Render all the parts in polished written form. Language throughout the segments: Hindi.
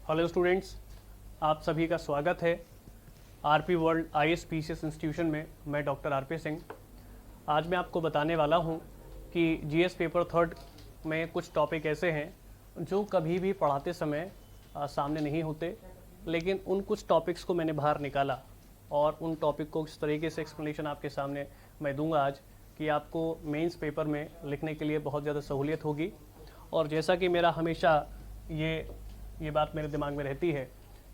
हेलो स्टूडेंट्स, आप सभी का स्वागत है आरपी वर्ल्ड ISPCS इंस्टीट्यूशन में। मैं डॉक्टर आरपी सिंह। आज मैं आपको बताने वाला हूं कि जीएस पेपर थर्ड में कुछ टॉपिक ऐसे हैं जो कभी भी पढ़ाते समय सामने नहीं होते, लेकिन उन कुछ टॉपिक्स को मैंने बाहर निकाला और उन टॉपिक को इस तरीके से एक्सप्लेनेशन आपके सामने मैं दूंगा आज कि आपको मेंस पेपर में लिखने के लिए बहुत ज़्यादा सहूलियत होगी। और जैसा कि मेरा हमेशा ये बात मेरे दिमाग में रहती है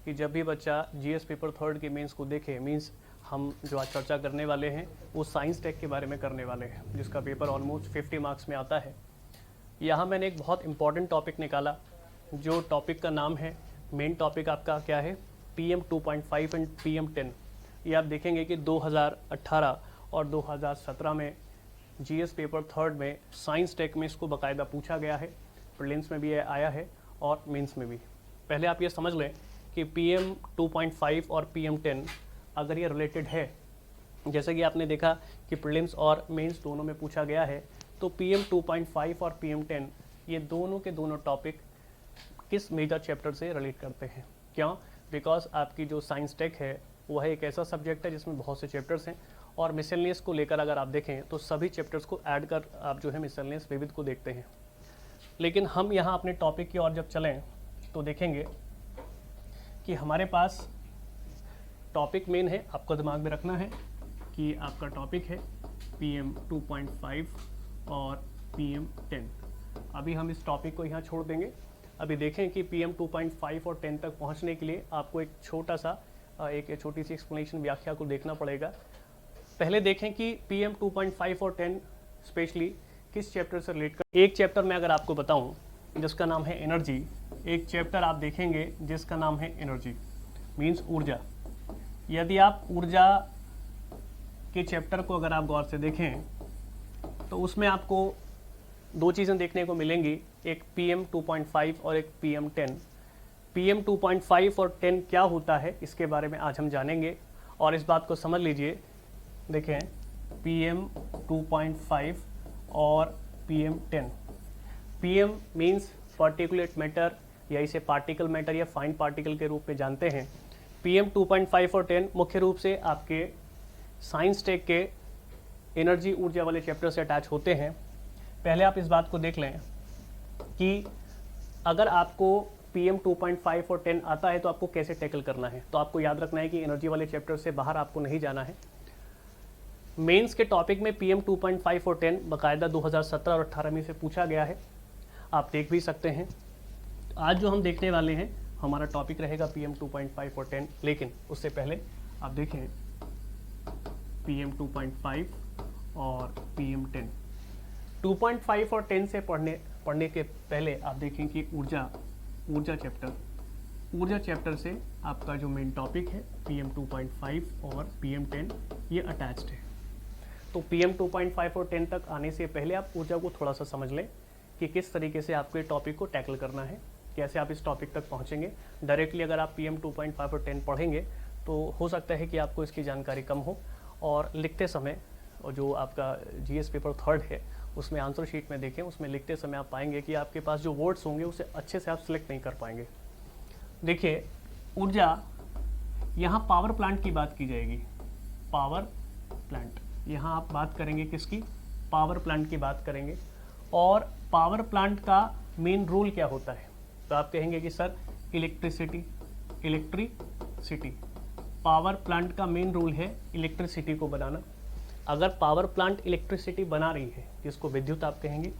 कि जब भी बच्चा जीएस पेपर थर्ड के मेंस को देखे, मींस हम जो आज चर्चा करने वाले हैं वो साइंस टेक के बारे में करने वाले हैं, जिसका पेपर ऑलमोस्ट 50 मार्क्स में आता है। यहाँ मैंने एक बहुत इंपॉर्टेंट टॉपिक निकाला, जो टॉपिक का नाम है, मेन टॉपिक आपका क्या है, PM 2.5 एंड PM 10। ये आप देखेंगे कि 2018 और 2017 में जीएस पेपर थर्ड में साइंस टेक में इसको बाकायदा पूछा गया है, प्रीलिम्स में भी आया है और मेंस में भी। पहले आप ये समझ लें कि PM 2.5 और PM 10 अगर ये रिलेटेड है, जैसे कि आपने देखा कि प्रीलिम्स और मेंस दोनों में पूछा गया है, तो PM 2.5 और PM 10 ये दोनों के दोनों टॉपिक किस मेजर चैप्टर से रिलेट करते हैं। क्यों? बिकॉज आपकी जो साइंस टेक है वह एक ऐसा सब्जेक्ट है जिसमें बहुत से चैप्टर्स हैं, और मिसलेनियस को लेकर अगर आप देखें तो सभी चैप्टर्स को ऐड कर आप जो है मिसलेनियस विविध को देखते हैं। लेकिन हम यहाँ अपने टॉपिक की ओर जब चलें तो देखेंगे कि हमारे पास टॉपिक मेन है। आपको दिमाग में रखना है कि आपका टॉपिक है PM 2.5 और PM 10। अभी हम इस टॉपिक को यहाँ छोड़ देंगे। अभी देखें कि PM 2.5 और 10 तक पहुँचने के लिए आपको एक छोटी सी एक्सप्लेनेशन व्याख्या को देखना पड़ेगा। पहले देखें कि PM 2.5 और 10 स्पेशली किस चैप्टर से रिलेट कर। एक चैप्टर में अगर आपको बताऊं जिसका नाम है एनर्जी, एक चैप्टर आप देखेंगे जिसका नाम है एनर्जी मींस ऊर्जा। यदि आप ऊर्जा के चैप्टर को अगर आप गौर से देखें तो उसमें आपको दो चीज़ें देखने को मिलेंगी, एक PM 2.5 और एक PM 10। PM 2.5 और 10 क्या होता है इसके बारे में आज हम जानेंगे, और इस बात को समझ लीजिए। देखें PM 2.5 और PM 10। PM means particulate matter, या इसे पार्टिकल मैटर या फाइन पार्टिकल के रूप में जानते हैं। PM 2.5 और 10 मुख्य रूप से आपके साइंस टेक के एनर्जी ऊर्जा वाले चैप्टर से अटैच होते हैं। पहले आप इस बात को देख लें कि अगर आपको PM 2.5 और 10 आता है तो आपको कैसे टैकल करना है। तो आपको याद रखना है कि एनर्जी वाले चैप्टर से बाहर आपको नहीं जाना है। मेंस के टॉपिक में PM 2.5 और 10 बाकायदा 2017 और 18 में से पूछा गया है, आप देख भी सकते हैं। आज जो हम देखने वाले हैं हमारा टॉपिक रहेगा PM 2.5 और 10, लेकिन उससे पहले आप देखें PM 2.5 और PM 10। 2.5 और 10 से पढ़ने के पहले आप देखें कि ऊर्जा चैप्टर से आपका जो मेन टॉपिक है PM 2.5 और PM 10 ये अटैच्ड है। तो PM 2.5 और 10 तक आने से पहले आप ऊर्जा को थोड़ा सा समझ लें कि किस तरीके से आपको ये टॉपिक को टैकल करना है, कैसे आप इस टॉपिक तक पहुंचेंगे। डायरेक्टली अगर आप PM 2.5 और 10 पढ़ेंगे तो हो सकता है कि आपको इसकी जानकारी कम हो, और लिखते समय जो आपका GS पेपर थर्ड है उसमें आंसर शीट में देखें, उसमें लिखते समय आप पाएंगे कि आपके पास जो वर्ड्स होंगे उसे अच्छे से आप सिलेक्ट नहीं कर पाएंगे। देखिए ऊर्जा, यहाँ पावर प्लांट की बात की जाएगी। पावर प्लांट, यहाँ आप बात करेंगे किसकी, पावर प्लांट की बात करेंगे। और पावर प्लांट का मेन रोल क्या होता है, तो आप कहेंगे कि सर इलेक्ट्रिसिटी। पावर प्लांट का मेन रोल है इलेक्ट्रिसिटी को बनाना। अगर पावर प्लांट इलेक्ट्रिसिटी बना रही है, जिसको विद्युत आप कहेंगे,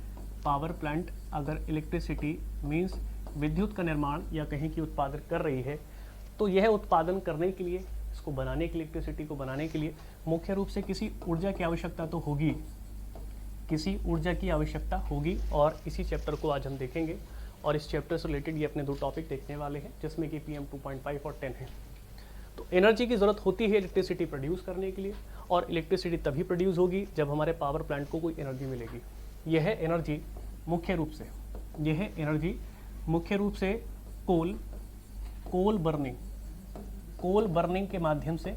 पावर प्लांट अगर इलेक्ट्रिसिटी मीन्स विद्युत का निर्माण या कहीं की उत्पादन कर रही है, तो यह उत्पादन करने के लिए, इसको बनाने के लिए, इलेक्ट्रिसिटी को बनाने के लिए मुख्य रूप से किसी ऊर्जा की आवश्यकता तो होगी, किसी ऊर्जा की आवश्यकता होगी। और इसी चैप्टर को आज हम देखेंगे, और इस चैप्टर से रिलेटेड ये अपने दो टॉपिक देखने वाले हैं, जिसमें कि PM 2.5 और 10 है। तो एनर्जी की ज़रूरत होती है इलेक्ट्रिसिटी प्रोड्यूस करने के लिए, और इलेक्ट्रिसिटी तभी प्रोड्यूस होगी जब हमारे पावर प्लांट को कोई एनर्जी मिलेगी। यह एनर्जी मुख्य रूप से कोल बर्निंग के माध्यम से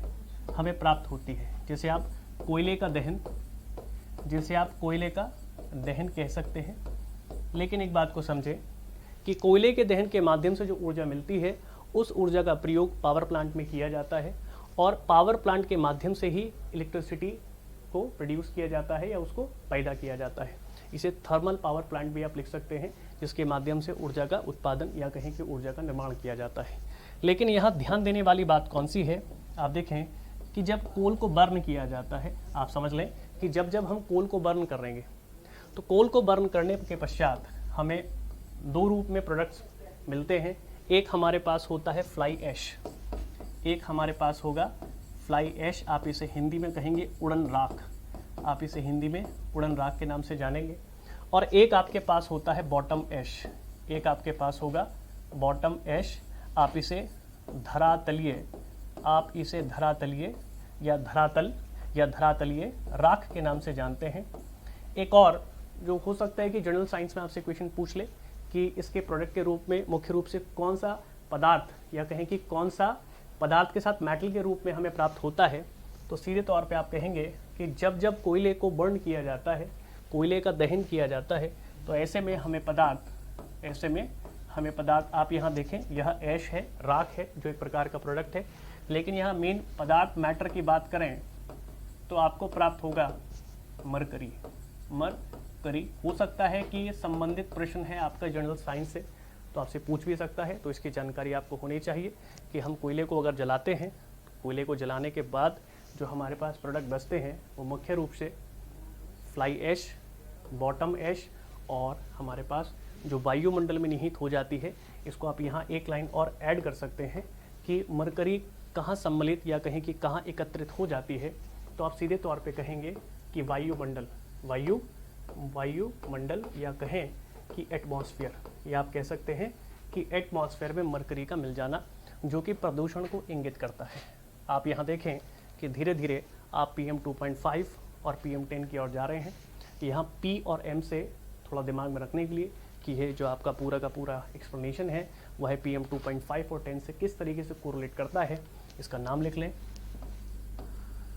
हमें प्राप्त होती है। जैसे आप कोयले का दहन कह सकते हैं। लेकिन एक बात को समझें कि कोयले के दहन के माध्यम से जो ऊर्जा मिलती है उस ऊर्जा का प्रयोग पावर प्लांट में किया जाता है और पावर प्लांट के माध्यम से ही इलेक्ट्रिसिटी को प्रोड्यूस किया जाता है या उसको पैदा किया जाता है। इसे थर्मल पावर प्लांट भी आप लिख सकते हैं, जिसके माध्यम से ऊर्जा का उत्पादन या कहें कि ऊर्जा का निर्माण किया जाता है। लेकिन यहाँ ध्यान देने वाली बात कौन सी है, आप देखें कि जब कोल को बर्न किया जाता है, आप समझ लें कि जब हम कोल को बर्न करेंगे तो कोल को बर्न करने के पश्चात हमें दो रूप में प्रोडक्ट्स मिलते हैं। एक हमारे पास होता है फ्लाई ऐश, एक हमारे पास होगा फ्लाई ऐश, आप इसे हिंदी में कहेंगे उड़न राख, आप इसे हिंदी में उड़न राख के नाम से जानेंगे। और एक आपके पास होता है बॉटम ऐश, एक आपके पास होगा बॉटम ऐश, आप इसे धरातलीय, आप इसे धरातलीय या धरातल या धरातलीय राख के नाम से जानते हैं। एक और जो हो सकता है कि जनरल साइंस में आपसे क्वेश्चन पूछ ले कि इसके प्रोडक्ट के रूप में मुख्य रूप से कौन सा पदार्थ या कहें कि कौन सा पदार्थ के साथ मेटल के रूप में हमें प्राप्त होता है, तो सीधे तौर पे आप कहेंगे कि जब कोयले को बर्न किया जाता है, कोयले का दहन किया जाता है, तो ऐसे में हमें पदार्थ आप यहाँ देखें, यह ऐश है, राख है, जो एक प्रकार का प्रोडक्ट है। लेकिन यहाँ मेन पदार्थ मैटर की बात करें तो आपको प्राप्त होगा मरकरी। हो सकता है कि ये संबंधित प्रश्न है आपका जनरल साइंस से, तो आपसे पूछ भी सकता है, तो इसकी जानकारी आपको होनी चाहिए कि हम कोयले को अगर जलाते हैं, कोयले को जलाने के बाद जो हमारे पास प्रोडक्ट बचते हैं वो मुख्य रूप से फ्लाई ऐश, बॉटम ऐश और हमारे पास जो वायुमंडल में निहित हो जाती है, इसको आप यहाँ एक लाइन और ऐड कर सकते हैं कि मरकरी कहाँ सम्मिलित या कहें कि कहाँ एकत्रित हो जाती है, तो आप सीधे तौर पे कहेंगे कि वायुमंडल या कहें कि एटमॉस्फेयर, या आप कह सकते हैं कि एटमॉस्फेयर में मरकरी का मिल जाना, जो कि प्रदूषण को इंगित करता है। आप यहाँ देखें कि धीरे धीरे आप PM 2.5 और PM 10 की ओर जा रहे हैं। यहाँ P और M से थोड़ा दिमाग में रखने के लिए कि ये जो आपका पूरा का पूरा एक्सप्लेनेशन है वह PM 2.5 और 10 से किस तरीके से कोरिलेट करता है, इसका नाम लिख लें।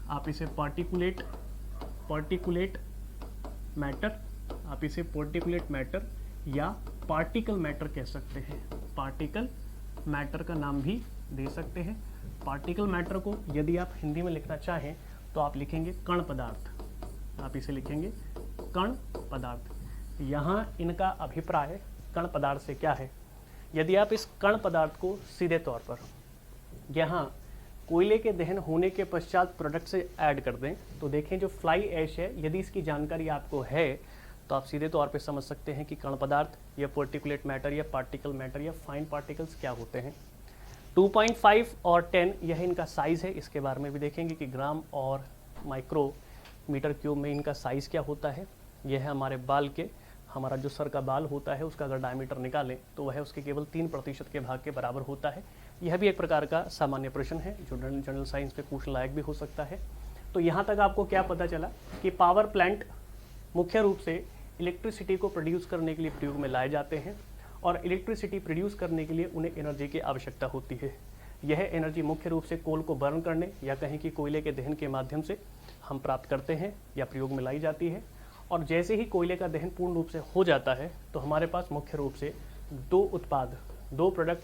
आप इसे पार्टिकुलेट मैटर, आप इसे पार्टिकुलेट मैटर या पार्टिकल मैटर कह सकते हैं। पार्टिकल मैटर का नाम भी दे सकते हैं। पार्टिकल मैटर को यदि आप हिंदी में लिखना चाहें तो आप लिखेंगे कण पदार्थ, आप इसे लिखेंगे कण पदार्थ। यहाँ इनका अभिप्राय कण पदार्थ से क्या है, यदि आप इस कण पदार्थ को सीधे तौर पर यहाँ कोयले के दहन होने के पश्चात प्रोडक्ट से ऐड कर दें, तो देखें जो फ्लाई ऐश है, यदि इसकी जानकारी आपको है तो आप सीधे तौर पे समझ सकते हैं कि कण पदार्थ या पार्टिकुलेट मैटर या पार्टिकल मैटर या फाइन पार्टिकल्स क्या होते हैं। 2.5 और 10 यह इनका साइज़ है, इसके बारे में भी देखेंगे कि ग्राम और माइक्रोमीटर क्यूब में इनका साइज़ क्या होता है। यह है हमारे बाल के, हमारा जो सर का बाल होता है उसका अगर डायमीटर निकालें तो वह उसके केवल 3% के भाग के बराबर होता है। यह भी एक प्रकार का सामान्य प्रश्न है जो जनरल साइंस में पूछने लायक भी हो सकता है। तो यहाँ तक आपको क्या पता चला कि पावर प्लांट मुख्य रूप से इलेक्ट्रिसिटी को प्रोड्यूस करने के लिए प्रयोग में लाए जाते हैं और इलेक्ट्रिसिटी प्रोड्यूस करने के लिए उन्हें एनर्जी की आवश्यकता होती है। यह एनर्जी मुख्य रूप से कोल को बर्न करने या कहें कि कोयले के दहन के माध्यम से हम प्राप्त करते हैं या प्रयोग में लाई जाती है। और जैसे ही कोयले का दहन पूर्ण रूप से हो जाता है तो हमारे पास मुख्य रूप से दो प्रोडक्ट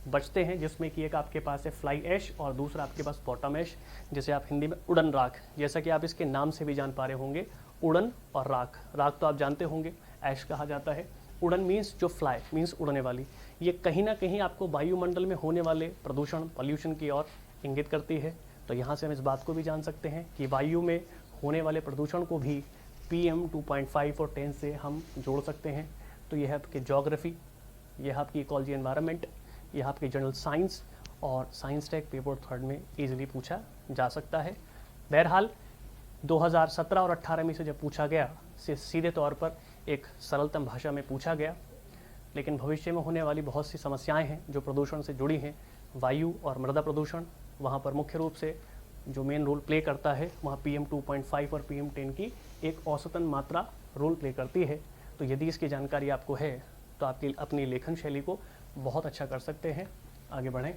बचते हैं, जिसमें कि एक आपके पास है फ्लाई ऐश और दूसरा आपके पास बॉटम ऐश, जिसे आप हिंदी में उड़न राख, जैसा कि आप इसके नाम से भी जान पा रहे होंगे, उड़न और राख। राख तो आप जानते होंगे, ऐश कहा जाता है। उड़न मीन्स जो फ्लाई मीन्स उड़ने वाली, ये कहीं ना कहीं आपको वायुमंडल में होने वाले प्रदूषण पॉल्यूशन की ओर इंगित करती है। तो यहाँ से हम इस बात को भी जान सकते हैं कि वायु में होने वाले प्रदूषण को भी PM 2.5 और 10 से हम जोड़ सकते हैं। तो यह आपकी ज्योग्राफी, यह आपकी इकोलॉजी एनवायरनमेंट, यह आपकी जनरल साइंस और साइंस टेक पेपर 3 में इजीली पूछा जा सकता है। बहरहाल 2017 और 18 में से जब पूछा गया से सीधे तौर पर एक सरलतम भाषा में पूछा गया, लेकिन भविष्य में होने वाली बहुत सी समस्याएं हैं जो प्रदूषण से जुड़ी हैं। वायु और मृदा प्रदूषण, वहाँ पर मुख्य रूप से जो मेन रोल प्ले करता है वहाँ PM 2.5 और PM 10 की एक औसतन मात्रा रोल प्ले करती है। तो यदि इसकी जानकारी आपको है तो आपकी अपनी लेखन शैली को बहुत अच्छा कर सकते हैं। आगे बढ़ें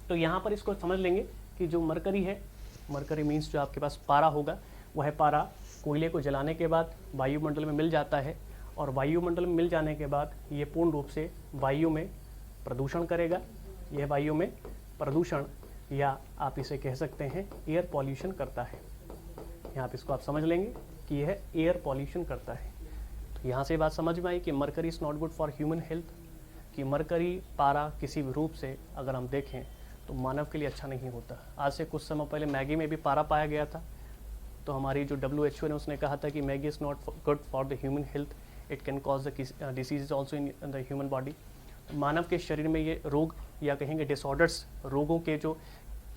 तो यहाँ पर इसको समझ लेंगे कि जो मरकरी है, मरकरी मीन्स जो आपके पास पारा होगा, वह पारा कोयले को जलाने के बाद वायुमंडल में मिल जाता है और वायुमंडल में मिल जाने के बाद ये पूर्ण रूप से वायु में प्रदूषण करेगा। यह वायु में प्रदूषण या आप इसे कह सकते हैं एयर पॉल्यूशन करता है। यहाँ पे इसको आप समझ लेंगे कि यह एयर पॉल्यूशन करता है। तो यहाँ से बात समझ में आई कि mercury is not good for human health, कि मरकरी पारा किसी भी रूप से अगर हम देखें तो मानव के लिए अच्छा नहीं होता। आज से कुछ समय पहले मैगी में भी पारा पाया गया था, तो हमारी जो WHO ने उसने कहा था कि Maggi is not good for the human health, it can cause the disease also in the human body. मानव के शरीर में ये रोग या कहेंगे डिसऑर्डर्स, रोगों के जो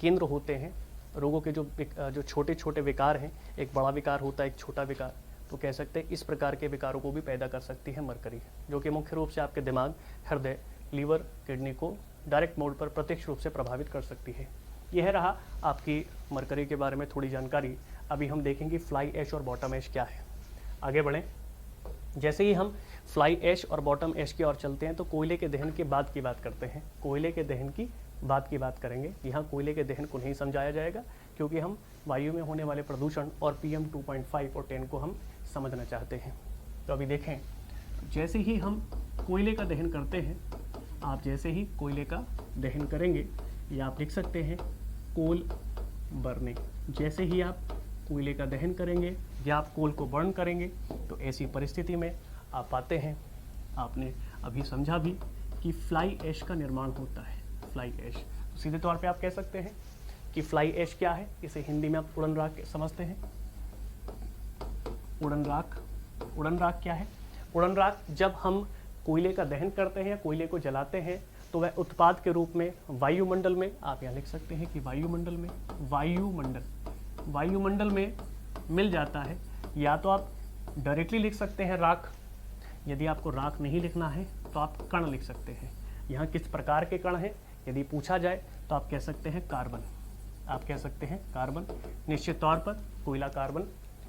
केंद्र होते हैं, रोगों के जो छोटे छोटे विकार हैं, एक बड़ा विकार होता है, एक छोटा विकार, तो कह सकते हैं इस प्रकार के विकारों को भी पैदा कर सकती है मरकरी, जो कि मुख्य रूप से आपके दिमाग, हृदय, लीवर, किडनी को डायरेक्ट मोड पर प्रत्यक्ष रूप से प्रभावित कर सकती है। यह रहा आपकी मरकरी के बारे में थोड़ी जानकारी। अभी हम देखेंगे फ्लाई ऐश और बॉटम ऐश क्या है। आगे बढ़ें। जैसे ही हम फ्लाई ऐश और बॉटम ऐश की ओर चलते हैं तो कोयले के दहन के बाद की बात करते हैं। कोयले के दहन की बाद की बात करेंगे। यहाँ कोयले के दहन को नहीं समझाया जाएगा, क्योंकि हम वायु में होने वाले प्रदूषण और PM 2.5 और 10 को हम समझना चाहते हैं। तो अभी देखें, जैसे ही हम कोयले का दहन करते हैं, आप जैसे ही कोयले का दहन करेंगे, या आप लिख सकते हैं कोल बर्निंग। जैसे ही आप कोयले का दहन करेंगे या आप कोल को बर्न करेंगे, तो ऐसी परिस्थिति में आप पाते हैं, आपने अभी समझा भी कि फ्लाई ऐश का निर्माण होता है। फ्लाई ऐश, तो सीधे तौर पे आप कह सकते हैं कि फ्लाई ऐश क्या है। इसे हिंदी में आप उड़न राख समझते हैं। उड़न राख, उड़न राख क्या है? उड़न राख जब हम कोयले का दहन करते हैं, कोयले को जलाते हैं, तो वह उत्पाद के रूप में वायुमंडल में, आप यहाँ लिख सकते हैं कि वायुमंडल में, वायुमंडल में मिल जाता है। या तो आप डायरेक्टली लिख सकते हैं राख, यदि आपको राख नहीं लिखना है तो आप कण लिख सकते हैं। यहाँ किस प्रकार के कण हैं यदि पूछा जाए तो आप कह सकते हैं कार्बन। आप कह सकते हैं कार्बन। निश्चित तौर पर कोयला कार्बन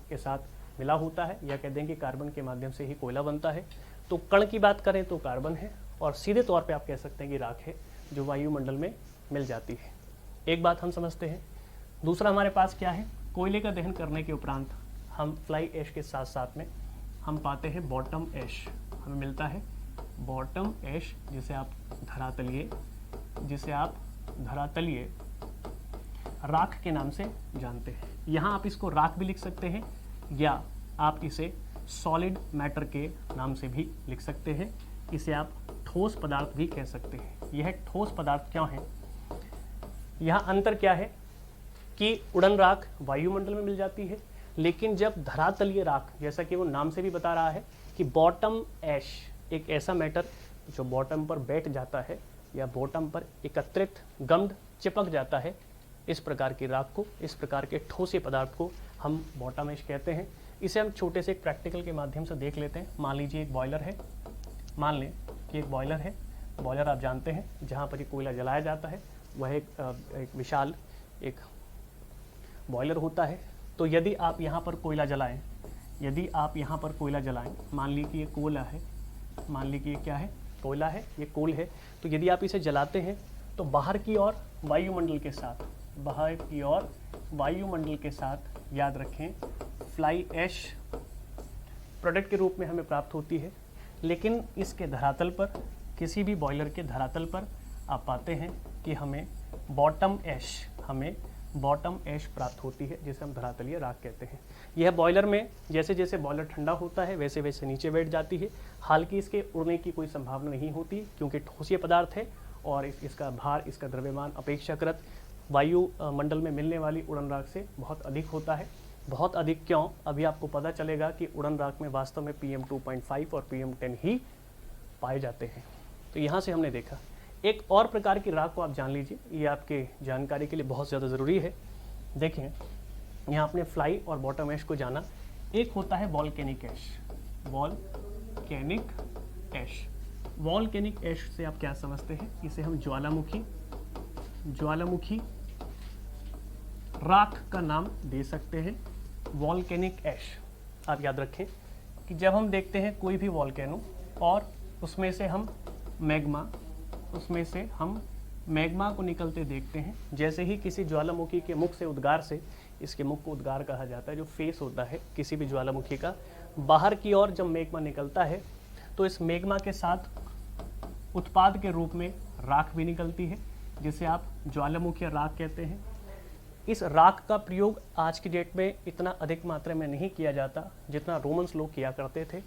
के साथ मिला होता है, या कह दें कि कार्बन के माध्यम से ही कोयला बनता है। तो कण की बात करें तो कार्बन है, और सीधे तौर पे आप कह सकते हैं कि राख है, जो वायुमंडल में मिल जाती है। एक बात हम समझते हैं। दूसरा हमारे पास क्या है? कोयले का दहन करने के उपरांत हम फ्लाई ऐश के साथ साथ में हम पाते हैं बॉटम ऐश। हमें मिलता है बॉटम ऐश, जिसे आप धरातलीय राख के नाम से जानते हैं। यहाँ आप इसको राख भी लिख सकते हैं, या आप इसे सॉलिड मैटर के नाम से भी लिख सकते हैं। इसे आप ठोस पदार्थ भी कह सकते हैं। यह ठोस पदार्थ क्यों है? यहाँ अंतर क्या है कि उड़न राख वायुमंडल में मिल जाती है, लेकिन जब धरातलीय राख, जैसा कि वो नाम से भी बता रहा है कि बॉटम ऐश, एक ऐसा मैटर जो बॉटम पर बैठ जाता है या बॉटम पर एकत्रित गम्ड चिपक जाता है, इस प्रकार की राख को, इस प्रकार के ठोसे पदार्थ को हम बॉटम ऐश कहते हैं। इसे हम छोटे से एक प्रैक्टिकल के माध्यम से देख लेते हैं। मान लीजिए एक बॉयलर है, मान लें कि एक बॉयलर है। बॉयलर आप जानते हैं जहाँ पर ये कोयला जलाया जाता है, वह एक विशाल एक बॉयलर होता है। तो यदि आप यहाँ पर कोयला जलाएं, मान ली कि ये कोयला है, मान ली कि ये क्या है? कोयला है, ये कोल है। तो यदि आप इसे जलाते हैं तो बाहर की ओर वायुमंडल के साथ, याद रखें, फ्लाई ऐश प्रोडक्ट के रूप में हमें प्राप्त होती है। लेकिन इसके धरातल पर, किसी भी बॉयलर के धरातल पर आप पाते हैं कि हमें बॉटम ऐश प्राप्त होती है, जिसे हम धरातलीय राख कहते हैं। यह बॉयलर में जैसे जैसे बॉयलर ठंडा होता है वैसे वैसे नीचे बैठ जाती है। हालांकि इसके उड़ने की कोई संभावना नहीं होती, क्योंकि ठोसीय पदार्थ है और इसका भार, इसका द्रव्यमान अपेक्षाकृत वायुमंडल में मिलने वाली उड़न राख से बहुत अधिक होता है। बहुत अधिक क्यों? अभी आपको पता चलेगा कि उड़न राख में वास्तव में PM 2.5 और PM 10 ही पाए जाते हैं। तो यहाँ से हमने देखा। एक और प्रकार की राख को आप जान लीजिए, ये आपके जानकारी के लिए बहुत ज़्यादा ज़रूरी है। देखें, यहाँ आपने फ्लाई और बॉटम ऐश को जाना। एक होता है वॉल्केनिक ऐश। वॉल्केनिक ऐश से आप क्या समझते हैं? इसे हम ज्वालामुखी राख का नाम दे सकते हैं, वॉल्केनिक ऐश। आप याद रखें कि जब हम देखते हैं कोई भी वॉल्केनो और उसमें से हम मैग्मा को निकलते देखते हैं, जैसे ही किसी ज्वालामुखी के मुख से उद्गार से, इसके मुख को उद्गार कहा जाता है, जो फेस होता है किसी भी ज्वालामुखी का, बाहर की ओर जब मैग्मा निकलता है तो इस मैग्मा के साथ उत्पाद के रूप में राख भी निकलती है, जिसे आप ज्वालामुखी राख कहते हैं। इस राख का प्रयोग आज की डेट में इतना अधिक मात्रा में नहीं किया जाता जितना रोमन्स लोग किया करते थे।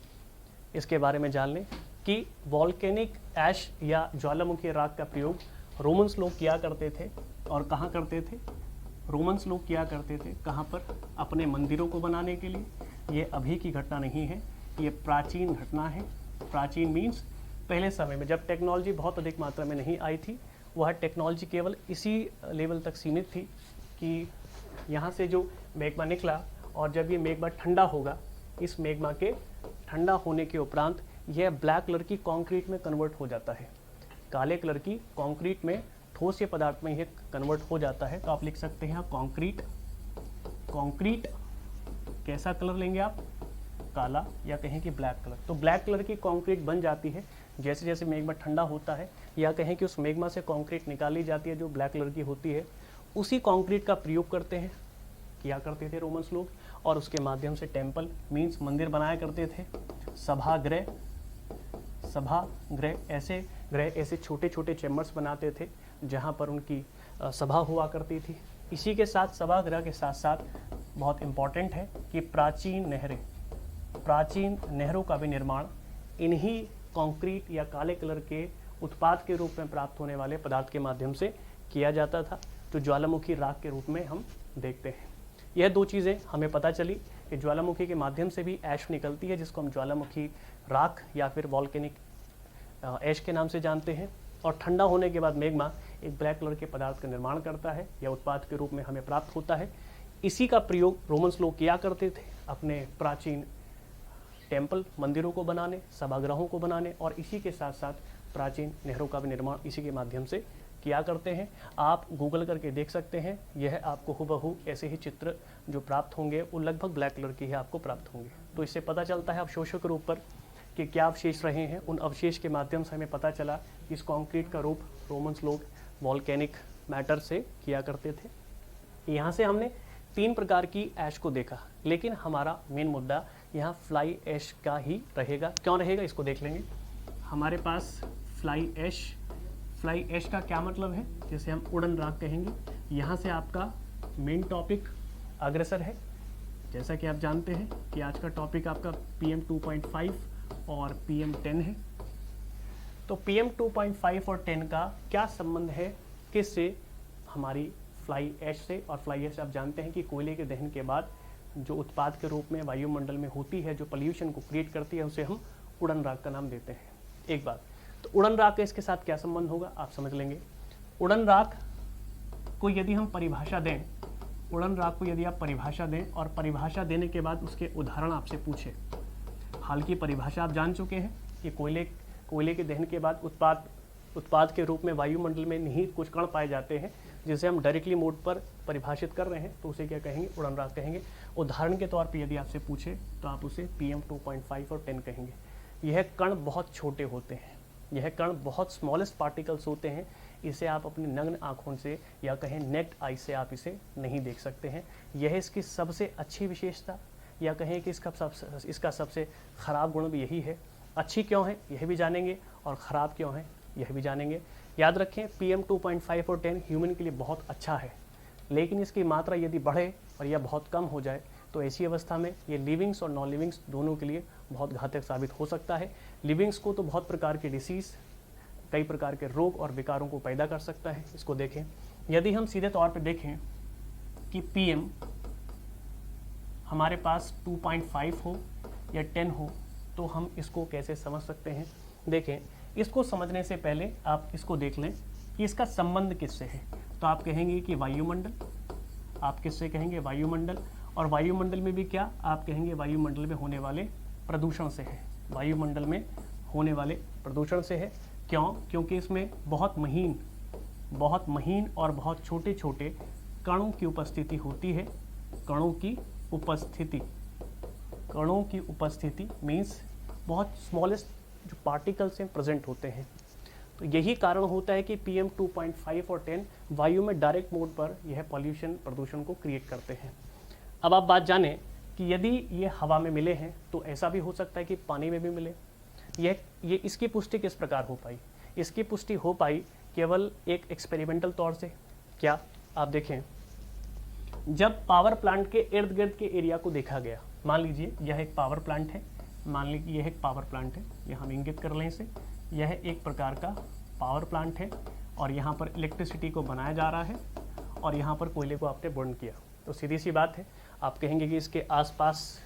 इसके बारे में जान लें कि वॉल्केनिक ऐश या ज्वालामुखी राख का प्रयोग रोमन्स लोग किया करते थे। और कहाँ करते थे? रोमन्स लोग किया करते थे कहाँ पर? अपने मंदिरों को बनाने के लिए। ये अभी की घटना नहीं है, ये प्राचीन घटना है। प्राचीन मीन्स पहले समय में जब टेक्नोलॉजी बहुत अधिक मात्रा में नहीं आई थी, वह टेक्नोलॉजी केवल इसी लेवल तक सीमित थी कि यहाँ से जो मैग्मा निकला और जब ये मैग्मा ठंडा होगा, इस मैग्मा के ठंडा होने के उपरांत यह ब्लैक कलर की कंक्रीट में कन्वर्ट हो जाता है। काले कलर की कंक्रीट में, ठोस पदार्थ में यह कन्वर्ट हो जाता है। तो आप लिख सकते हैं कंक्रीट। कंक्रीट कैसा कलर लेंगे आप? काला, या कहें कि ब्लैक कलर। तो ब्लैक कलर की कंक्रीट बन जाती है जैसे जैसे मैग्मा ठंडा होता है, या कहें कि उस मैग्मा से कंक्रीट निकाली जाती है जो ब्लैक कलर की होती है। उसी कंक्रीट का प्रयोग किया करते थे रोमन्स लोग, और उसके माध्यम से टेम्पल मीन्स मंदिर बनाया करते थे। सभागृह ऐसे छोटे छोटे चैम्बर्स बनाते थे जहाँ पर उनकी सभा हुआ करती थी। इसी के साथ, सभागृह के साथ साथ बहुत इम्पॉर्टेंट है कि प्राचीन नहरों का भी निर्माण इन्हीं कंक्रीट या काले कलर के उत्पाद के रूप में प्राप्त होने वाले पदार्थ के माध्यम से किया जाता था, तो ज्वालामुखी राख के रूप में हम देखते हैं। यह दो चीज़ें हमें पता चली कि ज्वालामुखी के माध्यम से भी ऐश निकलती है, जिसको हम ज्वालामुखी राख या फिर वॉल्केनिक ऐश के नाम से जानते हैं। और ठंडा होने के बाद मैग्मा एक ब्लैक कलर के पदार्थ का निर्माण करता है या उत्पाद के रूप में हमें प्राप्त होता है। इसी का प्रयोग रोमन्स लोग किया करते थे अपने प्राचीन टेम्पल, मंदिरों को बनाने, सभागृहों को बनाने, और इसी के साथ साथ प्राचीन नहरों का भी निर्माण इसी के माध्यम से किया करते हैं। आप गूगल करके देख सकते हैं, यह आपको हुबहू ऐसे ही चित्र जो प्राप्त होंगे वो लगभग ब्लैक कलर के ही आपको प्राप्त होंगे। तो इससे पता चलता है अवशेषों के रूप पर कि क्या अवशेष रहे हैं। उन अवशेष के माध्यम से हमें पता चला कि इस कंक्रीट का रूप रोमन्स लोग वॉल्केनिक मैटर से किया करते थे। यहाँ से हमने 3 प्रकार की ऐश को देखा, लेकिन हमारा मेन मुद्दा यहाँ फ्लाई ऐश का ही रहेगा। क्यों रहेगा इसको देख लेंगे। हमारे पास फ्लाई ऐश का क्या मतलब है? जैसे हम उड़न राख कहेंगे। यहाँ से आपका मेन टॉपिक अग्रसर है। जैसा कि आप जानते हैं कि आज का टॉपिक आपका PM 2.5 और PM 10 है। तो PM 2.5 और 10 का क्या संबंध है किससे? हमारी फ्लाई ऐश से। और फ्लाई ऐश आप जानते हैं कि कोयले के दहन के बाद जो उत्पाद के रूप में वायुमंडल में होती है, जो पॉल्यूशन को क्रिएट करती है, उसे हम उड़न राख का नाम देते हैं। एक बात, तो उड़न राख का इसके साथ क्या संबंध होगा आप समझ लेंगे। उड़न राख को यदि हम परिभाषा दें, उड़न राख को यदि आप परिभाषा दें और परिभाषा देने के बाद उसके उदाहरण आपसे पूछे। हाल की परिभाषा आप जान चुके हैं कि कोयले के दहन के बाद उत्पाद के रूप में वायुमंडल में निहित कुछ कण पाए जाते हैं, जिसे हम डायरेक्टली मोड पर परिभाषित कर रहे हैं, तो उसे क्या कहेंगे? उड़न राख कहेंगे। उदाहरण के तौर पर यदि आपसे पूछे तो आप उसे PM 2.5 और 10 कहेंगे। यह कण बहुत छोटे होते हैं, यह कण बहुत स्मॉलेस्ट पार्टिकल्स होते हैं। इसे आप अपनी नग्न आँखों से या कहें नेक्ड आई से आप इसे नहीं देख सकते हैं। यह इसकी सबसे अच्छी विशेषता, या कहें कि इसका सबसे ख़राब गुण भी यही है। अच्छी क्यों है यह भी जानेंगे, और ख़राब क्यों है यह भी जानेंगे। याद रखें, PM 2.5 और 10 ह्यूमन के लिए बहुत अच्छा है, लेकिन इसकी मात्रा यदि बढ़े और यह बहुत कम हो जाए तो ऐसी अवस्था में ये लिविंग्स और नॉन लिविंग्स दोनों के लिए बहुत घातक साबित हो सकता है। लिविंग्स को तो बहुत प्रकार के डिसीज़, कई प्रकार के रोग और विकारों को पैदा कर सकता है। इसको देखें, यदि हम सीधे तौर पर देखें कि PM हमारे पास 2.5 हो या 10 हो, तो हम इसको कैसे समझ सकते हैं। देखें, इसको समझने से पहले आप इसको देख लें कि इसका संबंध किससे है। तो आप कहेंगे कि वायुमंडल, आप किससे कहेंगे? वायुमंडल। और वायुमंडल में भी क्या? आप कहेंगे वायुमंडल में होने वाले प्रदूषण से है। वायुमंडल में होने वाले प्रदूषण से है। क्यों? क्योंकि इसमें बहुत महीन और बहुत छोटे छोटे कणों की उपस्थिति होती है। कणों की उपस्थिति मीन्स बहुत स्मॉलेस्ट जो पार्टिकल्स हैं प्रेजेंट होते हैं। तो यही कारण होता है कि PM 2.5 और 10 वायु में डायरेक्ट मोड पर यह प्रदूषण को क्रिएट करते हैं। अब आप बात जानें कि यदि ये हवा में मिले हैं तो ऐसा भी हो सकता है कि पानी में भी मिले। ये इसकी पुष्टि किस प्रकार हो पाई? इसकी पुष्टि हो पाई केवल एक एक्सपेरिमेंटल तौर से। क्या? आप देखें, जब पावर प्लांट के इर्द गिर्द के एरिया को देखा गया, मान लीजिए यह एक पावर प्लांट है, मान लीजिए यह एक पावर प्लांट है, यह हम इंगित कर लें इसे, यह एक प्रकार का पावर प्लांट है और यहाँ पर इलेक्ट्रिसिटी को बनाया जा रहा है और यहाँ पर कोयले को आपने बर्न किया। तो सीधी सी बात है, आप कहेंगे कि इसके आसपास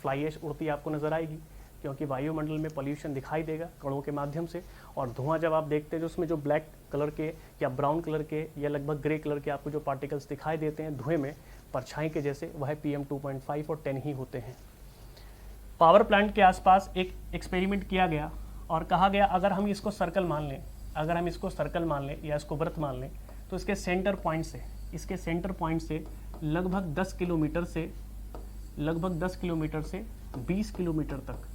फ्लाई ऐश उड़ती आपको नज़र आएगी, क्योंकि वायुमंडल में पॉल्यूशन दिखाई देगा कणों के माध्यम से। और धुआं जब आप देखते हैं, जो उसमें जो ब्लैक कलर के या ब्राउन कलर के या लगभग ग्रे कलर के आपको जो पार्टिकल्स दिखाई देते हैं धुएं में परछाई के जैसे, वह PM 2.5 और 10 ही होते हैं। पावर प्लांट के आसपास एक एक्सपेरिमेंट किया गया और कहा गया अगर हम इसको सर्कल मान लें, अगर हम इसको सर्कल मान लें या इसको वृत्त मान लें, तो इसके सेंटर पॉइंट से लगभग 10 किलोमीटर से 20 किलोमीटर तक,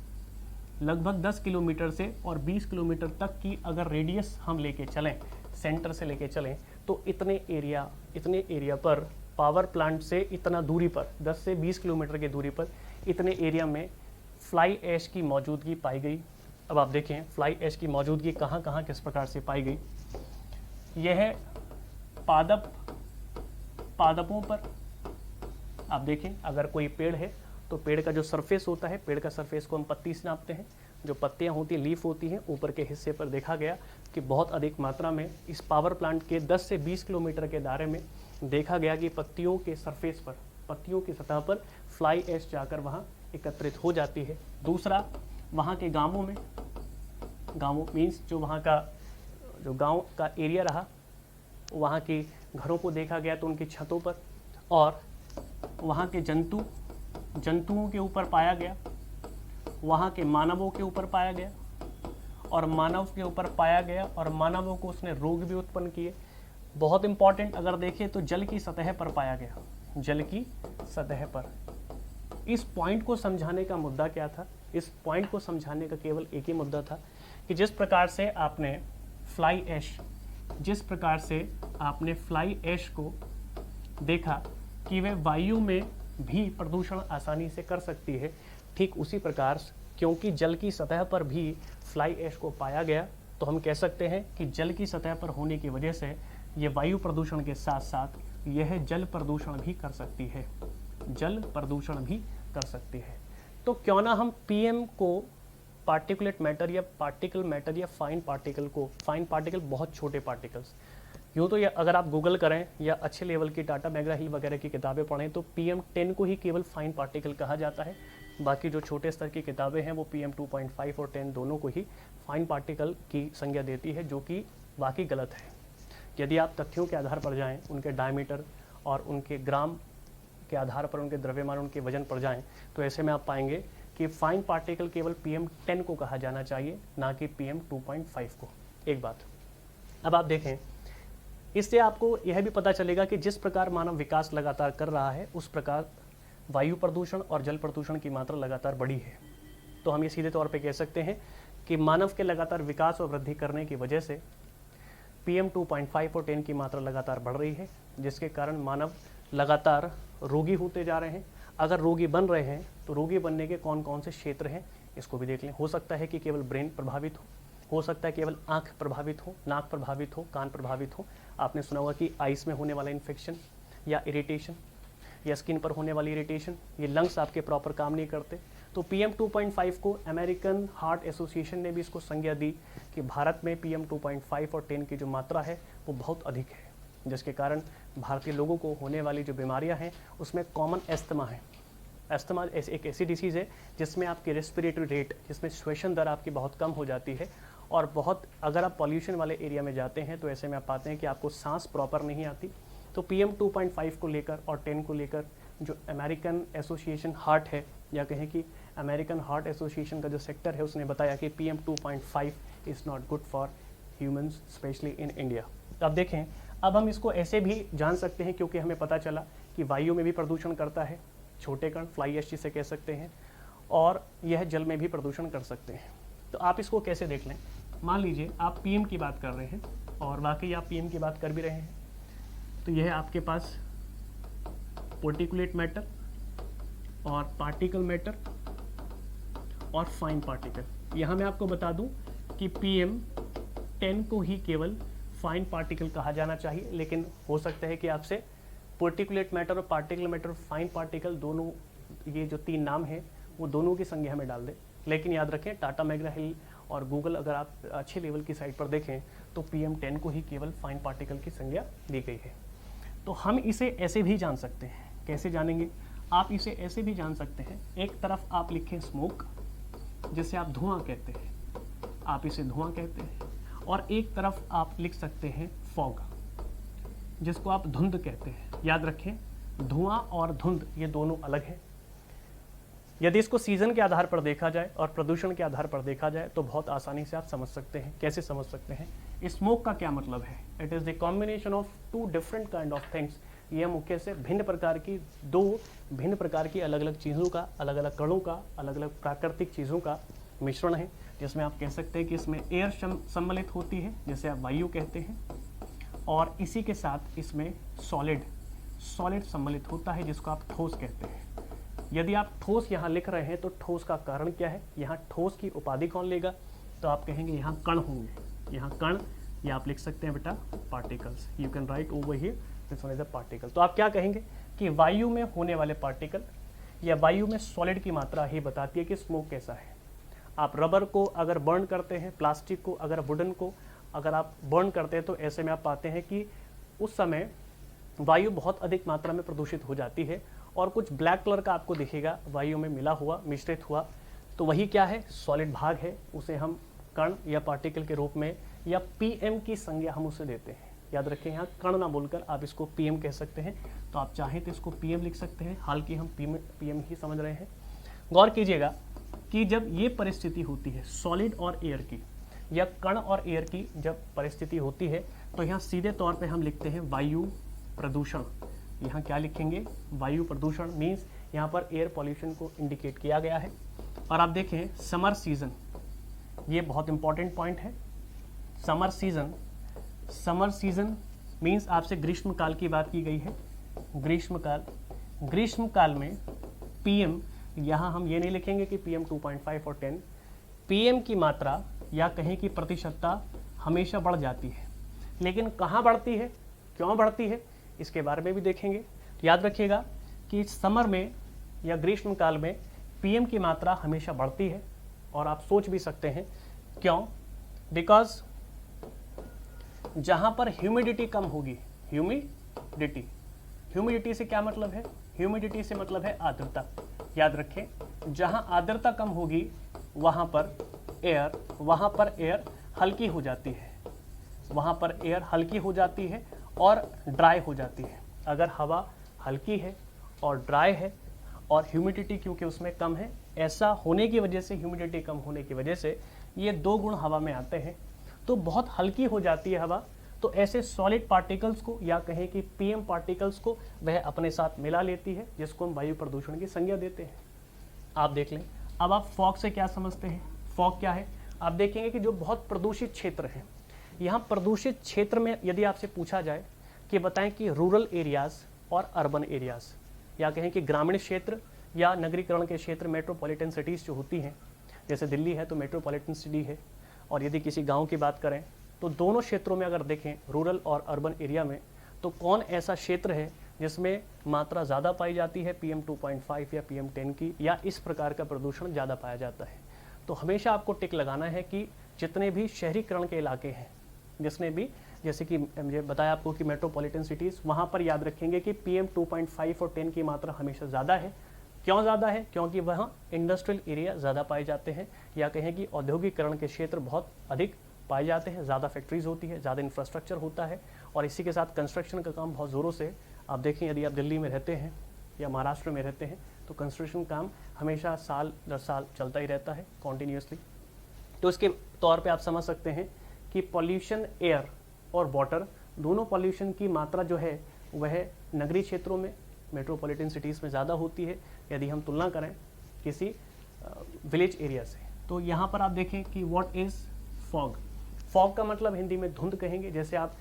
लगभग 10 किलोमीटर से और 20 किलोमीटर तक की अगर रेडियस हम लेके चलें, सेंटर से लेके चलें, तो इतने एरिया पर पावर प्लांट से इतना दूरी पर, 10 से 20 किलोमीटर की दूरी पर इतने एरिया में फ्लाई ऐश की मौजूदगी पाई गई। अब आप देखें फ्लाई ऐश की मौजूदगी कहाँ कहाँ किस प्रकार से पाई गई। यह पादपों पर आप देखें, अगर कोई पेड़ है तो पेड़ का जो सरफेस होता है, पेड़ का सरफेस को हम पत्ती से नापते हैं, जो पत्तियां होती हैं, लीफ होती हैं, ऊपर के हिस्से पर देखा गया कि बहुत अधिक मात्रा में इस पावर प्लांट के 10 से 20 किलोमीटर के दायरे में देखा गया कि पत्तियों के सरफेस पर, पत्तियों की सतह पर फ्लाई ऐश जाकर वहाँ एकत्रित हो जाती है। दूसरा, वहाँ के गाँवों मीन्स जो वहाँ का जो गाँव का एरिया रहा, वहाँ के घरों को देखा गया तो उनकी छतों पर, और वहाँ के जंतुओं के ऊपर पाया गया, वहाँ के मानवों के ऊपर पाया गया, और मानवों को उसने रोग भी उत्पन्न किए। बहुत इंपॉर्टेंट अगर देखें तो जल की सतह पर पाया गया, जल की सतह पर। इस पॉइंट को समझाने का मुद्दा क्या था? इस पॉइंट को समझाने का केवल एक ही मुद्दा था कि जिस प्रकार से आपने फ्लाई ऐश को देखा कि वह वायु में भी प्रदूषण आसानी से कर सकती है, ठीक उसी प्रकार क्योंकि जल की सतह पर भी फ्लाई ऐश को पाया गया, तो हम कह सकते हैं कि जल की सतह पर होने की वजह से ये वायु प्रदूषण के साथ साथ यह जल प्रदूषण भी कर सकती है। तो क्यों ना हम PM को पार्टिकुलेट मैटर या पार्टिकल मैटर या फाइन पार्टिकल बहुत छोटे पार्टिकल्स, यूँ तो अगर आप गूगल करें या अच्छे लेवल की टाटा मैग्रा-हिल वगैरह की किताबें पढ़ें तो PM 10 को ही केवल फाइन पार्टिकल कहा जाता है। बाकी जो छोटे स्तर की किताबें हैं वो PM 2.5 और 10 दोनों को ही फाइन पार्टिकल की संज्ञा देती है, जो कि वाकई गलत है। यदि आप तथ्यों के आधार पर जाएं, उनके डायमीटर और उनके ग्राम के आधार पर, उनके द्रव्यमान, उनके वजन पर जाएं, तो ऐसे में आप पाएंगे कि फाइन पार्टिकल केवल PM 10 को कहा जाना चाहिए, ना कि PM 2.5 को। एक बात। अब आप देखें, इससे आपको यह भी पता चलेगा कि जिस प्रकार मानव विकास लगातार कर रहा है, उस प्रकार वायु प्रदूषण और जल प्रदूषण की मात्रा लगातार बढ़ी है। तो हम ये सीधे तौर पे कह सकते हैं कि मानव के लगातार विकास और वृद्धि करने की वजह से PM 2.5 और 10 की मात्रा लगातार बढ़ रही है, जिसके कारण मानव लगातार रोगी होते जा रहे हैं। अगर रोगी बन रहे हैं तो रोगी बनने के कौन कौन से क्षेत्र हैं, इसको भी देख लें। हो सकता है कि केवल ब्रेन प्रभावित हो सकता है केवल आँख प्रभावित हो, नाक प्रभावित हो, कान प्रभावित हो। आपने सुना होगा कि आइस में होने वाला इन्फेक्शन या इरिटेशन या स्किन पर होने वाली इरिटेशन, ये लंग्स आपके प्रॉपर काम नहीं करते। तो PM 2.5 को अमेरिकन हार्ट एसोसिएशन ने भी इसको संज्ञा दी कि भारत में PM 2.5 और 10 की जो मात्रा है वो बहुत अधिक है, जिसके कारण भारतीय लोगों को होने वाली जो बीमारियां हैं उसमें कॉमन एस्थमा है। एस्थमा एक ऐसी डिसीज़ है जिसमें आपकी रेस्पिरेटरी रेट, जिसमें श्वसन दर आपकी बहुत कम हो जाती है, और बहुत अगर आप पॉल्यूशन वाले एरिया में जाते हैं तो ऐसे में आप पाते हैं कि आपको सांस प्रॉपर नहीं आती। तो PM 2.5 को लेकर और 10 को लेकर जो अमेरिकन एसोसिएशन हार्ट है, या कहें कि अमेरिकन हार्ट एसोसिएशन का जो सेक्टर है, उसने बताया कि PM 2.5 is not good for humans, specially in India. तो आप देखें, अब हम इसको ऐसे भी जान सकते हैं क्योंकि हमें पता चला कि वायु में भी प्रदूषण करता है, छोटे कण फ्लाई ऐश जिसे कह सकते हैं, और यह जल में भी प्रदूषण कर सकते हैं। तो आप इसको कैसे देख लें? मान लीजिए आप PM की बात कर रहे हैं और वाकई आप PM की बात कर भी रहे हैं, तो यह आपके पास पार्टिकुलेट मैटर और पार्टिकल मैटर और फाइन पार्टिकल। यहाँ मैं आपको बता दूं कि PM10 को ही केवल फाइन पार्टिकल कहा जाना चाहिए, लेकिन हो सकता है कि आपसे पार्टिकुलेट मैटर और पार्टिकल मैटर, फाइन पार्टिकल, दोनों ये जो 3 नाम हैं वो दोनों की संज्ञा हमें डाल दें। लेकिन याद रखें, टाटा मैकग्रा-हिल और गूगल अगर आप अच्छे लेवल की साइट पर देखें तो PM10 को ही केवल फाइन पार्टिकल की संज्ञा दी गई है। तो हम इसे ऐसे भी जान सकते हैं। कैसे जानेंगे? आप इसे ऐसे भी जान सकते हैं, एक तरफ आप लिखें स्मोक, जिसे आप धुआं कहते हैं, आप इसे धुआं कहते हैं, और एक तरफ आप लिख सकते हैं फॉग, जिसको आप धुंध कहते हैं। याद रखें, धुआं और धुंध ये दोनों अलग हैं। यदि इसको सीजन के आधार पर देखा जाए और प्रदूषण के आधार पर देखा जाए तो बहुत आसानी से आप समझ सकते हैं। कैसे समझ सकते हैं? स्मोक का क्या मतलब है? It is the combination of 2 different kind of things. यह मुख्य से भिन्न प्रकार की अलग अलग चीज़ों का, अलग अलग कणों का, अलग अलग प्राकृतिक चीज़ों का मिश्रण है, जिसमें आप कह सकते हैं कि इसमें एयर सम्मिलित होती है, जिसे आप वायु कहते हैं, और इसी के साथ इसमें सॉलिड सम्मिलित होता है, जिसको आप ठोस कहते हैं। यदि आप ठोस यहाँ लिख रहे हैं तो ठोस का कारण क्या है? यहाँ ठोस की उपाधि कौन लेगा? तो आप कहेंगे यहाँ कण होंगे, यहाँ कण, या आप लिख सकते हैं बेटा particles. You can write over here this one is a particle. तो आप क्या कहेंगे कि वायु में होने वाले पार्टिकल या वायु में सॉलिड की मात्रा ही बताती है कि स्मोक कैसा है। आप रबर को अगर बर्न करते हैं, प्लास्टिक को अगर, वुडन को अगर आप बर्न करते हैं, तो ऐसे में आप पाते हैं कि उस समय वायु बहुत अधिक मात्रा में प्रदूषित हो जाती है और कुछ ब्लैक कलर का आपको दिखेगा वायु में मिला हुआ, मिश्रित हुआ। तो वही क्या है? सॉलिड भाग है। उसे हम कण या पार्टिकल के रूप में या PM की संज्ञा हम उसे देते हैं। याद रखें, यहाँ कण ना बोलकर आप इसको PM कह सकते हैं। तो आप चाहें तो इसको PM लिख सकते हैं, हालांकि हम PM ही समझ रहे हैं। गौर कीजिएगा कि जब ये परिस्थिति होती है सॉलिड और एयर की, या कण और एयर की जब परिस्थिति होती है, तो यहाँ सीधे तौर पे हम लिखते हैं वायु प्रदूषण। यहाँ क्या लिखेंगे? वायु प्रदूषण मीन्स यहाँ पर एयर पॉल्यूशन को इंडिकेट किया गया है। और आप देखें समर सीजन, ये बहुत इंपॉर्टेंट पॉइंट है। समर सीजन मीन्स आपसे ग्रीष्म काल की बात की गई है। ग्रीष्म काल में PM, यहाँ हम ये नहीं लिखेंगे कि PM 2.5 और 10, PM की मात्रा या कहें कि प्रतिशतता हमेशा बढ़ जाती है। लेकिन कहाँ बढ़ती है, क्यों बढ़ती है, इसके बारे में भी देखेंगे। याद रखिएगा कि समर में या ग्रीष्म काल में PM की मात्रा हमेशा बढ़ती है। और आप सोच भी सकते हैं क्यों? बिकॉज जहाँ पर ह्यूमिडिटी कम होगी, ह्यूमिडिटी से क्या मतलब है? ह्यूमिडिटी से मतलब है आर्द्रता। याद रखें, जहाँ आर्द्रता कम होगी वहाँ पर एयर हल्की हो जाती है, वहाँ पर एयर हल्की हो जाती है और ड्राई हो जाती है। अगर हवा हल्की है और ड्राई है और ह्यूमिडिटी क्योंकि उसमें कम है, ऐसा होने की वजह से, ह्यूमिडिटी कम होने की वजह से ये 2 गुण हवा में आते हैं, तो बहुत हल्की हो जाती है हवा। तो ऐसे सॉलिड पार्टिकल्स को या कहें कि PM पार्टिकल्स को वह अपने साथ मिला लेती है, जिसको हम वायु प्रदूषण की संज्ञा देते हैं। आप देख लें। अब आप फॉग से क्या समझते हैं? फॉग क्या है? आप देखेंगे कि जो बहुत प्रदूषित क्षेत्र है, यहाँ प्रदूषित क्षेत्र में यदि आपसे पूछा जाए कि बताएं कि रूरल एरियाज़ और अर्बन एरियाज़, या कहें कि ग्रामीण क्षेत्र या नगरीकरण के क्षेत्र, मेट्रोपॉलिटन सिटीज़ जो होती हैं, जैसे दिल्ली है तो मेट्रोपॉलिटन सिटी है, और यदि किसी गांव की बात करें तो दोनों क्षेत्रों में अगर देखें, रूरल और अर्बन एरिया में, तो कौन ऐसा क्षेत्र है जिसमें मात्रा ज़्यादा पाई जाती है PM 2.5 या PM 10 की, या इस प्रकार का प्रदूषण ज़्यादा पाया जाता है? तो हमेशा आपको टिक लगाना है कि जितने भी शहरीकरण के इलाके हैं, जिसने भी, जैसे कि मुझे बताया आपको कि मेट्रोपॉलिटन सिटीज़, वहाँ पर याद रखेंगे कि PM 2.5 और 10 की मात्रा हमेशा ज़्यादा है। क्यों ज़्यादा है? क्योंकि वहाँ इंडस्ट्रियल एरिया ज़्यादा पाए जाते हैं, या कहें कि औद्योगिकरण के क्षेत्र बहुत अधिक पाए जाते हैं, ज़्यादा फैक्ट्रीज होती है, ज़्यादा इंफ्रास्ट्रक्चर होता है, और इसी के साथ कंस्ट्रक्शन का काम बहुत ज़ोरों से। आप देखें, यदि आप दिल्ली में रहते हैं या महाराष्ट्र में रहते हैं तो कंस्ट्रक्शन काम हमेशा साल दर साल चलता ही रहता है, कॉन्टीन्यूसली। तो इसके तौर पे आप समझ सकते हैं कि पॉल्यूशन एयर और वाटर, दोनों पॉल्यूशन की मात्रा जो है वह नगरीय क्षेत्रों में, मेट्रोपॉलिटन सिटीज़ में ज़्यादा होती है, यदि हम तुलना करें किसी विलेज एरिया से। तो यहाँ पर आप देखें कि व्हाट इज़ फॉग। फॉग का मतलब हिंदी में धुंध कहेंगे। जैसे आप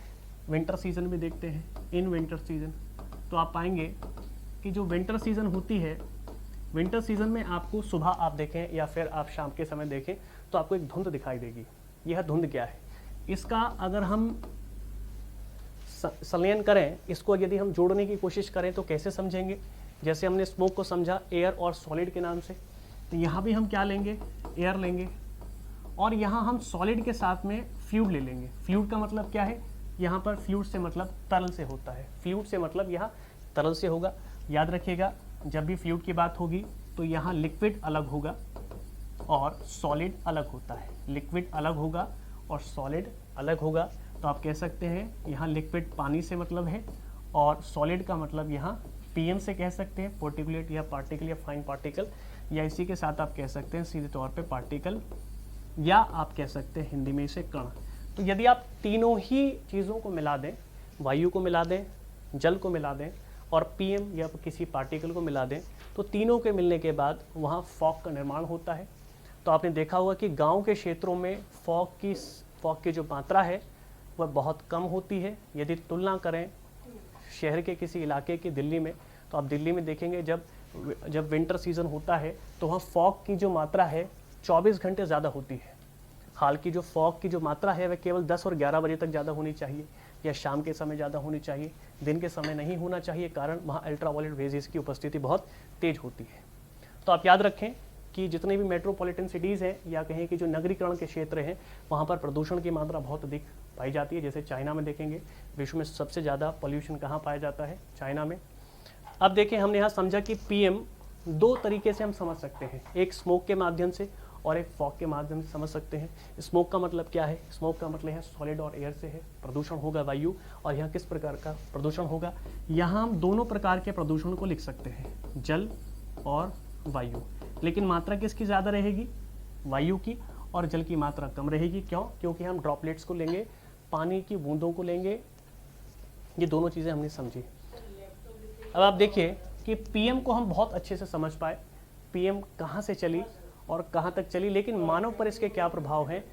विंटर सीजन में देखते हैं, इन विंटर सीजन, तो आप पाएंगे कि जो विंटर सीजन होती है विंटर सीजन में आपको सुबह आप देखें या फिर आप शाम के समय देखें तो आपको एक धुंध दिखाई देगी। यह धुंध क्या है? इसका अगर हम संलयन करें, इसको यदि हम जोड़ने की कोशिश करें तो कैसे समझेंगे? जैसे हमने स्मोक को समझा एयर और सॉलिड के नाम से, तो यहाँ भी हम क्या लेंगे? एयर लेंगे, और यहाँ हम सॉलिड के साथ में फ्लूइड ले लेंगे। फ्लूइड का मतलब क्या है? यहाँ पर फ्लूइड से मतलब तरल से होता है। फ्लूइड से मतलब यहाँ तरल से होगा। याद रखिएगा, जब भी फ्लूइड की बात होगी तो यहाँ लिक्विड अलग होगा और सॉलिड अलग होता है। लिक्विड अलग होगा और सॉलिड अलग होगा। तो आप कह सकते हैं यहाँ लिक्विड पानी से मतलब है, और सॉलिड का मतलब यहाँ पीएम से कह सकते हैं, पार्टिकुलेट या पार्टिकल या फाइन पार्टिकल, या इसी के साथ आप कह सकते हैं सीधे तौर पे पार्टिकल, या आप कह सकते हैं हिंदी में इसे कण। तो यदि आप तीनों ही चीज़ों को मिला दें, वायु को मिला दें, जल को मिला दें और पीएम या किसी पार्टिकल को मिला दें, तो तीनों के मिलने के बाद वहाँ फॉग का निर्माण होता है। तो आपने देखा होगा कि गांव के क्षेत्रों में फॉग की जो मात्रा है वह बहुत कम होती है। यदि तुलना करें शहर के किसी इलाके की दिल्ली में, तो आप दिल्ली में देखेंगे जब विंटर सीजन होता है तो वहाँ फॉग की जो मात्रा है 24 घंटे ज़्यादा होती है। हालांकि जो फॉग की जो मात्रा है वह केवल 10 और 11 बजे तक ज़्यादा होनी चाहिए, या शाम के समय ज़्यादा होनी चाहिए, दिन के समय नहीं होना चाहिए, कारण वहाँ अल्ट्रावायलेट रेजेस की उपस्थिति बहुत तेज होती है। तो आप याद रखें कि जितने भी मेट्रोपॉलिटन सिटीज़ हैं या कहें कि जो नगरीकरण के क्षेत्र हैं, वहाँ पर प्रदूषण की मात्रा बहुत अधिक पाई जाती है। जैसे चाइना में देखेंगे, विश्व में सबसे ज़्यादा पॉल्यूशन कहाँ पाया जाता है? चाइना में। अब देखें, हमने यहाँ समझा कि पीएम दो तरीके से हम समझ सकते हैं, एक स्मोक के माध्यम से और एक फॉग के माध्यम से समझ सकते हैं। स्मोक का मतलब क्या है? स्मोक का मतलब है सॉलिड और एयर से है, प्रदूषण होगा वायु। और यहाँ किस प्रकार का प्रदूषण होगा? यहाँ हम दोनों प्रकार के प्रदूषण को लिख सकते हैं, जल और वायु। लेकिन मात्रा किसकी ज़्यादा रहेगी? वायु की, और जल की मात्रा कम रहेगी। क्यों? क्योंकि हम ड्रॉपलेट्स को लेंगे, पानी की बूंदों को लेंगे। ये दोनों चीज़ें हमने समझी। अब आप देखिए कि पीएम को हम बहुत अच्छे से समझ पाए, पीएम कहाँ से चली और कहाँ तक चली, लेकिन मानव पर इसके क्या प्रभाव हैं?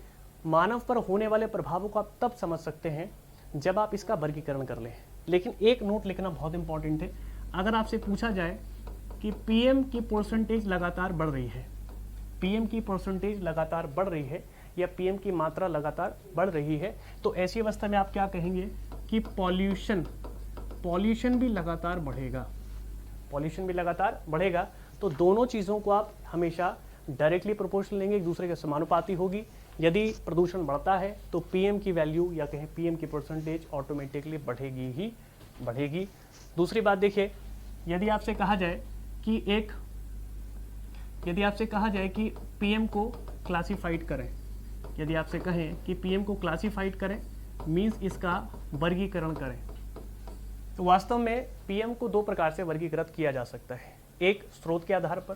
मानव पर होने वाले प्रभावों को आप तब समझ सकते हैं जब आप इसका वर्गीकरण कर लें। लेकिन एक नोट लिखना बहुत इंपॉर्टेंट है। अगर आपसे पूछा जाए कि पीएम की परसेंटेज लगातार बढ़ रही है, पीएम की परसेंटेज लगातार बढ़ रही है, या पीएम की मात्रा लगातार बढ़ रही है, तो ऐसी अवस्था में आप क्या कहेंगे कि पॉल्यूशन भी लगातार बढ़ेगा। पॉल्यूशन भी लगातार बढ़ेगा। तो दोनों चीज़ों को आप हमेशा डायरेक्टली प्रोपोर्शनल लेंगे, एक दूसरे के समानुपाती होगी। यदि प्रदूषण बढ़ता है तो पीएम की वैल्यू या कहें पीएम की परसेंटेज ऑटोमेटिकली बढ़ेगी ही बढ़ेगी। दूसरी बात देखिए, यदि आपसे कहा जाए कि पीएम को क्लासिफाइड करें, यदि आपसे कहें कि पीएम को क्लासिफाइड करें मीन्स इसका वर्गीकरण करें, तो वास्तव में पीएम को दो प्रकार से वर्गीकृत किया जा सकता है। एक स्रोत के आधार पर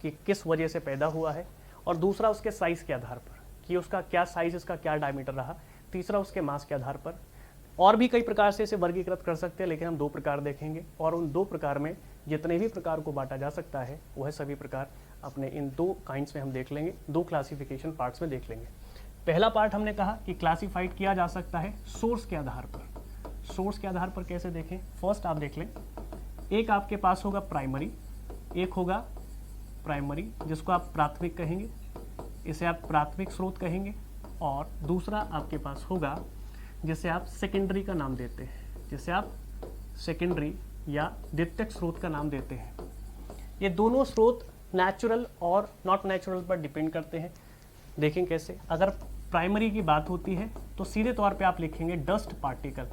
कि किस वजह से पैदा हुआ है, और दूसरा उसके साइज़ के आधार पर कि उसका क्या साइज़, इसका क्या डायमीटर रहा, तीसरा उसके मास के आधार पर। और भी कई प्रकार से इसे वर्गीकृत कर सकते हैं, लेकिन हम दो प्रकार देखेंगे, और उन दो प्रकार में जितने भी प्रकार को बांटा जा सकता है वह सभी प्रकार अपने इन दो काइंड्स में हम देख लेंगे, दो क्लासिफिकेशन पार्ट्स में देख लेंगे। पहला पार्ट हमने कहा कि क्लासिफाइड किया जा सकता है सोर्स के आधार पर। सोर्स के आधार पर कैसे देखें? फर्स्ट आप देख लें, एक आपके पास होगा प्राइमरी, एक होगा प्राइमरी जिसको आप प्राथमिक कहेंगे, इसे आप प्राथमिक स्रोत कहेंगे, और दूसरा आपके पास होगा जिसे आप सेकेंडरी का नाम देते हैं, जिसे आप सेकेंडरी या द्वितीयक स्रोत का नाम देते हैं। ये दोनों स्रोत नेचुरल और नॉट नेचुरल पर डिपेंड करते हैं। देखें कैसे? अगर प्राइमरी की बात होती है तो सीधे तौर पे आप लिखेंगे डस्ट पार्टिकल।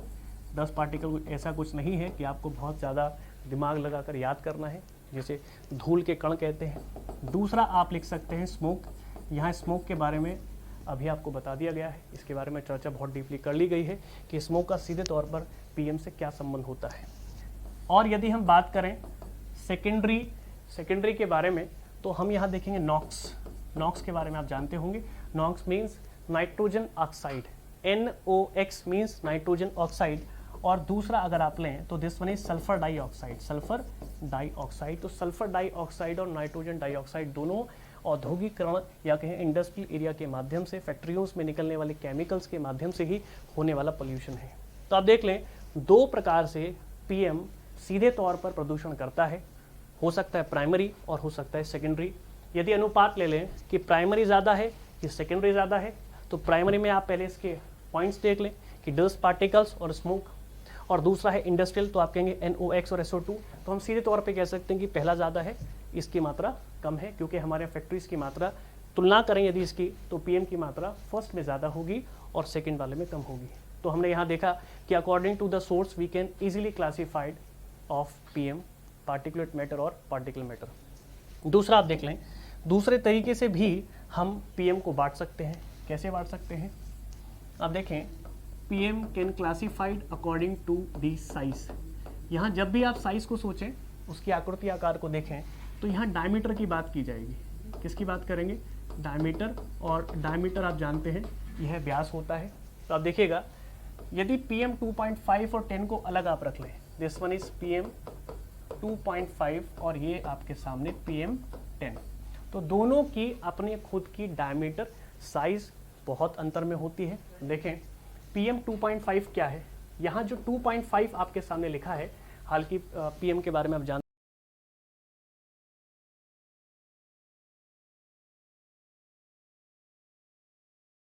डस्ट पार्टिकल ऐसा कुछ नहीं है कि आपको बहुत ज़्यादा दिमाग लगाकर याद करना है, जिसे धूल के कण कहते हैं। दूसरा आप लिख सकते हैं स्मोक। यहाँ स्मोक के बारे में अभी आपको बता दिया गया है, इसके बारे में चर्चा बहुत डीपली कर ली गई है कि स्मोक का सीधे तौर पर पीएम से क्या संबंध होता है। और यदि हम बात करें सेकेंडरी के बारे में, तो हम यहाँ देखेंगे नॉक्स। नॉक्स के बारे में आप जानते होंगे, NOx means nitrogen oxide, NOx means nitrogen oxide. और दूसरा अगर आप लें तो this one is sulphur dioxide, sulphur dioxide. तो सल्फर डाइऑक्साइड और नाइट्रोजन डाइऑक्साइड दोनों औद्योगिकरण या कहें इंडस्ट्रियल एरिया के माध्यम से, फैक्ट्रियों में निकलने वाले केमिकल्स के माध्यम से ही होने वाला पोल्यूशन है। तो आप देख लें, दो प्रकार से पीएम सीधे तौर पर प्रदूषण करता है, हो सकता है प्राइमरी और हो सकता है सेकेंडरी। यदि अनुपात ले लें कि प्राइमरी ज़्यादा है कि सेकेंडरी ज़्यादा है, तो प्राइमरी में आप पहले इसके पॉइंट्स देख लें कि डस्ट पार्टिकल्स और स्मोक, और दूसरा है इंडस्ट्रियल, तो आप कहेंगे NOx और SO2। तो हम सीधे तौर पे कह सकते हैं कि पहला ज़्यादा है, इसकी मात्रा कम है, क्योंकि हमारे फैक्ट्रीज़ की मात्रा तुलना करें यदि इसकी, तो PM की मात्रा फर्स्ट में ज़्यादा होगी और सेकेंड वाले में कम होगी। तो हमने यहाँ देखा कि according to the source we can easily classified of PM, particulate matter और पार्टिकल मैटर। दूसरा आप देख लें, दूसरे तरीके से भी हम PM को बांट सकते हैं। कैसे बांट सकते हैं? आप देखें, PM can classified according to the size. यहाँ जब भी आप साइज को सोचें, उसकी आकृति आकार को देखें, तो यहाँ डायमीटर की बात की जाएगी। किसकी बात करेंगे? डायमीटर। और डायमीटर आप जानते हैं यह व्यास होता है। तो आप देखिएगा, यदि PM 2.5 और 10 को अलग आप रख लें, दिस वन इज PM 2.5 और ये आपके सामने PM 10, तो दोनों की अपने खुद की डायमीटर साइज बहुत अंतर में होती है। देखें, PM 2.5 क्या है? यहाँ जो 2.5 आपके सामने लिखा है, हालांकि PM के बारे में आप जानते